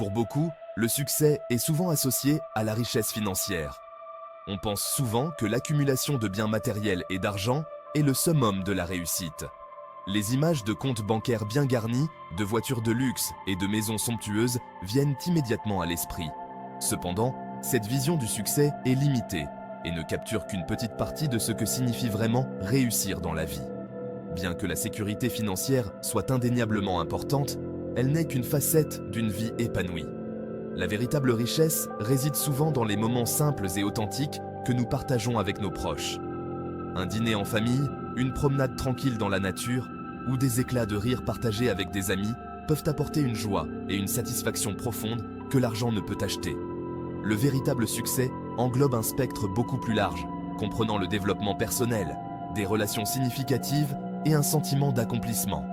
Pour beaucoup, le succès est souvent associé à la richesse financière. On pense souvent que l'accumulation de biens matériels et d'argent est le summum de la réussite. Les images de comptes bancaires bien garnis, de voitures de luxe et de maisons somptueuses viennent immédiatement à l'esprit. Cependant, cette vision du succès est limitée et ne capture qu'une petite partie de ce que signifie vraiment réussir dans la vie. Bien que la sécurité financière soit indéniablement importante, elle n'est qu'une facette d'une vie épanouie. La véritable richesse réside souvent dans les moments simples et authentiques que nous partageons avec nos proches. Un dîner en famille, une promenade tranquille dans la nature ou des éclats de rire partagés avec des amis peuvent apporter une joie et une satisfaction profonde que l'argent ne peut acheter. Le véritable succès englobe un spectre beaucoup plus large, comprenant le développement personnel, des relations significatives et un sentiment d'accomplissement.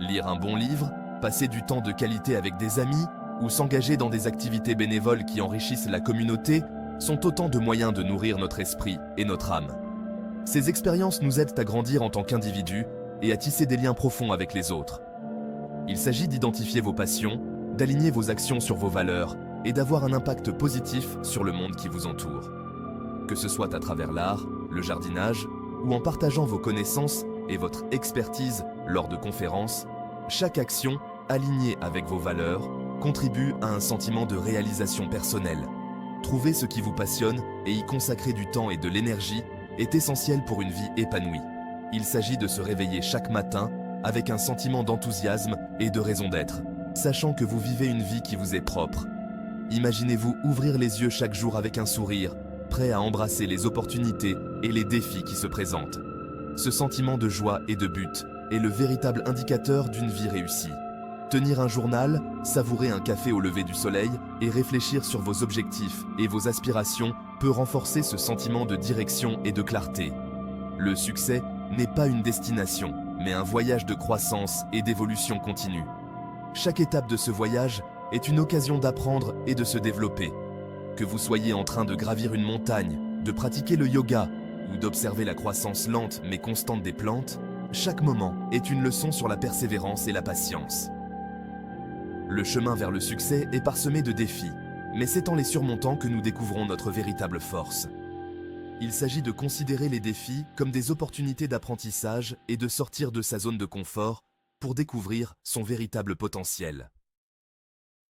Lire un bon livre, passer du temps de qualité avec des amis ou s'engager dans des activités bénévoles qui enrichissent la communauté sont autant de moyens de nourrir notre esprit et notre âme. Ces expériences nous aident à grandir en tant qu'individus et à tisser des liens profonds avec les autres. Il s'agit d'identifier vos passions, d'aligner vos actions sur vos valeurs et d'avoir un impact positif sur le monde qui vous entoure. Que ce soit à travers l'art, le jardinage ou en partageant vos connaissances et votre expertise lors de conférences, chaque action alignée avec vos valeurs contribue à un sentiment de réalisation personnelle. Trouver ce qui vous passionne et y consacrer du temps et de l'énergie est essentiel pour une vie épanouie. Il s'agit de se réveiller chaque matin avec un sentiment d'enthousiasme et de raison d'être, sachant que vous vivez une vie qui vous est propre. Imaginez-vous ouvrir les yeux chaque jour avec un sourire, prêt à embrasser les opportunités et les défis qui se présentent. Ce sentiment de joie et de but est le véritable indicateur d'une vie réussie. Tenir un journal, savourer un café au lever du soleil et réfléchir sur vos objectifs et vos aspirations peut renforcer ce sentiment de direction et de clarté. Le succès n'est pas une destination, mais un voyage de croissance et d'évolution continue. Chaque étape de ce voyage est une occasion d'apprendre et de se développer. Que vous soyez en train de gravir une montagne, de pratiquer le yoga ou d'observer la croissance lente mais constante des plantes, chaque moment est une leçon sur la persévérance et la patience. Le chemin vers le succès est parsemé de défis, mais c'est en les surmontant que nous découvrons notre véritable force. Il s'agit de considérer les défis comme des opportunités d'apprentissage et de sortir de sa zone de confort pour découvrir son véritable potentiel.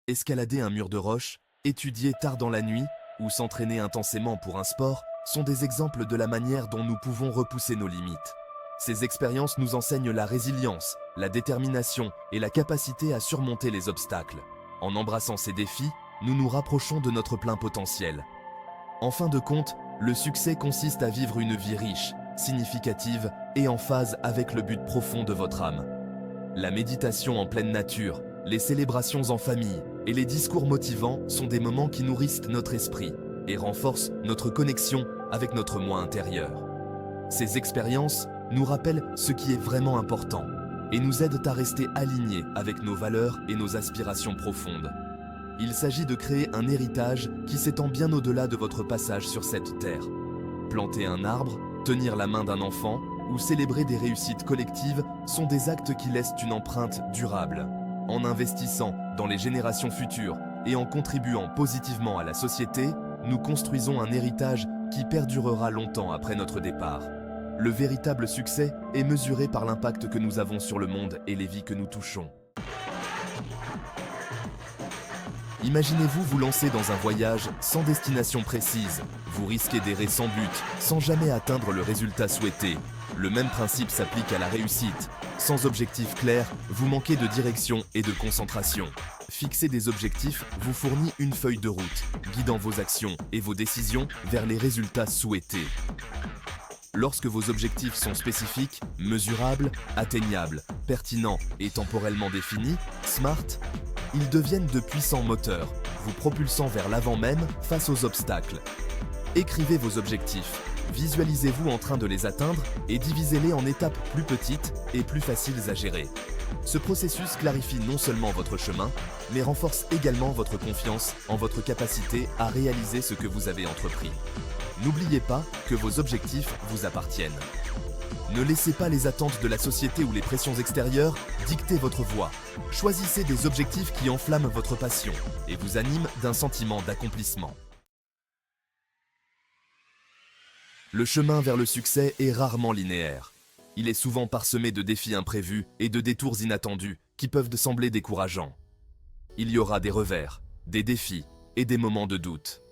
Escalader un mur de roche, étudier tard dans la nuit ou s'entraîner intensément pour un sport sont des exemples de la manière dont nous pouvons repousser nos limites. Ces expériences nous enseignent la résilience, la détermination et la capacité à surmonter les obstacles. En embrassant ces défis, nous nous rapprochons de notre plein potentiel. En fin de compte, le succès consiste à vivre une vie riche, significative et en phase avec le but profond de votre âme. La méditation en pleine nature, les célébrations en famille et les discours motivants sont des moments qui nourrissent notre esprit et renforcent notre connexion avec notre moi intérieur. Ces expériences nous rappellent ce qui est vraiment important et nous aident à rester alignés avec nos valeurs et nos aspirations profondes. Il s'agit de créer un héritage qui s'étend bien au-delà de votre passage sur cette terre. Planter un arbre, tenir la main d'un enfant ou célébrer des réussites collectives sont des actes qui laissent une empreinte durable. En investissant dans les générations futures et en contribuant positivement à la société, nous construisons un héritage qui perdurera longtemps après notre départ. Le véritable succès est mesuré par l'impact que nous avons sur le monde et les vies que nous touchons. Imaginez-vous vous lancer dans un voyage sans destination précise. Vous risquez d'errer sans but, sans jamais atteindre le résultat souhaité. Le même principe s'applique à la réussite. Sans objectif clair, vous manquez de direction et de concentration. Fixer des objectifs vous fournit une feuille de route, guidant vos actions et vos décisions vers les résultats souhaités. Lorsque vos objectifs sont spécifiques, mesurables, atteignables, pertinents et temporellement définis, SMART, ils deviennent de puissants moteurs, vous propulsant vers l'avant même face aux obstacles. Écrivez vos objectifs, visualisez-vous en train de les atteindre et divisez-les en étapes plus petites et plus faciles à gérer. Ce processus clarifie non seulement votre chemin, mais renforce également votre confiance en votre capacité à réaliser ce que vous avez entrepris. N'oubliez pas que vos objectifs vous appartiennent. Ne laissez pas les attentes de la société ou les pressions extérieures dicter votre voie. Choisissez des objectifs qui enflamment votre passion et vous animent d'un sentiment d'accomplissement. Le chemin vers le succès est rarement linéaire. Il est souvent parsemé de défis imprévus et de détours inattendus qui peuvent sembler décourageants. Il y aura des revers, des défis et des moments de doute.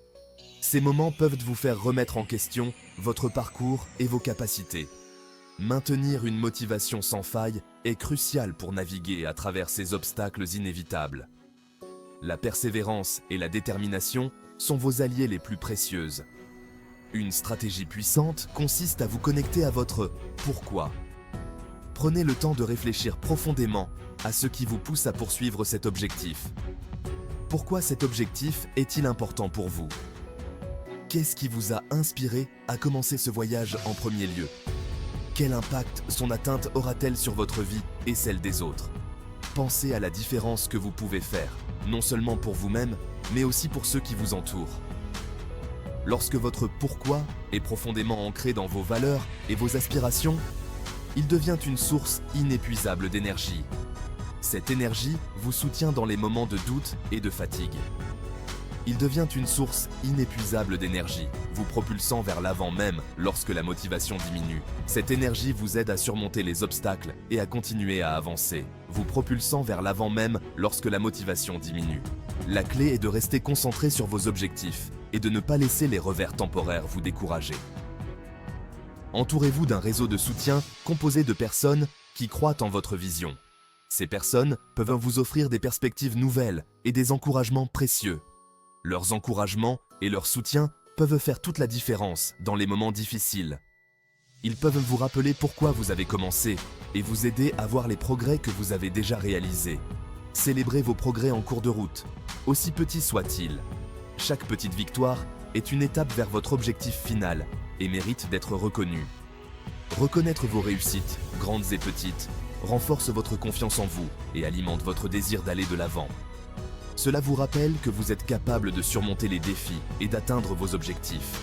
Ces moments peuvent vous faire remettre en question votre parcours et vos capacités. Maintenir une motivation sans faille est crucial pour naviguer à travers ces obstacles inévitables. La persévérance et la détermination sont vos alliés les plus précieuses. Une stratégie puissante consiste à vous connecter à votre « pourquoi ». Prenez le temps de réfléchir profondément à ce qui vous pousse à poursuivre cet objectif. Pourquoi cet objectif est-il important pour vous? Qu'est-ce qui vous a inspiré à commencer ce voyage en premier lieu? Quel impact son atteinte aura-t-elle sur votre vie et celle des autres? Pensez à la différence que vous pouvez faire, non seulement pour vous-même, mais aussi pour ceux qui vous entourent. Lorsque votre pourquoi est profondément ancré dans vos valeurs et vos aspirations, il devient une source inépuisable d'énergie. Cette énergie vous soutient dans les moments de doute et de fatigue. Il devient une source inépuisable d'énergie, vous propulsant vers l'avant même lorsque la motivation diminue. Cette énergie vous aide à surmonter les obstacles et à continuer à avancer, vous propulsant vers l'avant même lorsque la motivation diminue. La clé est de rester concentré sur vos objectifs et de ne pas laisser les revers temporaires vous décourager. Entourez-vous d'un réseau de soutien composé de personnes qui croient en votre vision. Ces personnes peuvent vous offrir des perspectives nouvelles et des encouragements précieux. Leurs encouragements et leur soutien peuvent faire toute la différence dans les moments difficiles. Ils peuvent vous rappeler pourquoi vous avez commencé et vous aider à voir les progrès que vous avez déjà réalisés. Célébrez vos progrès en cours de route, aussi petits soient-ils. Chaque petite victoire est une étape vers votre objectif final et mérite d'être reconnue. Reconnaître vos réussites, grandes et petites, renforce votre confiance en vous et alimente votre désir d'aller de l'avant. Cela vous rappelle que vous êtes capable de surmonter les défis et d'atteindre vos objectifs.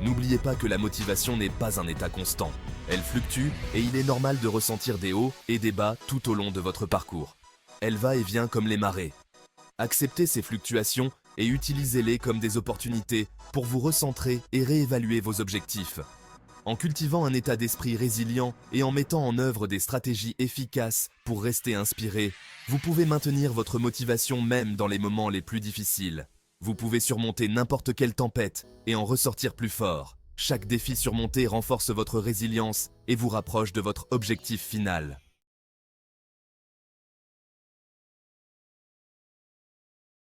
N'oubliez pas que la motivation n'est pas un état constant. Elle fluctue et il est normal de ressentir des hauts et des bas tout au long de votre parcours. Elle va et vient comme les marées. Acceptez ces fluctuations et utilisez-les comme des opportunités pour vous recentrer et réévaluer vos objectifs. En cultivant un état d'esprit résilient et en mettant en œuvre des stratégies efficaces pour rester inspiré, vous pouvez maintenir votre motivation même dans les moments les plus difficiles. Vous pouvez surmonter n'importe quelle tempête et en ressortir plus fort. Chaque défi surmonté renforce votre résilience et vous rapproche de votre objectif final.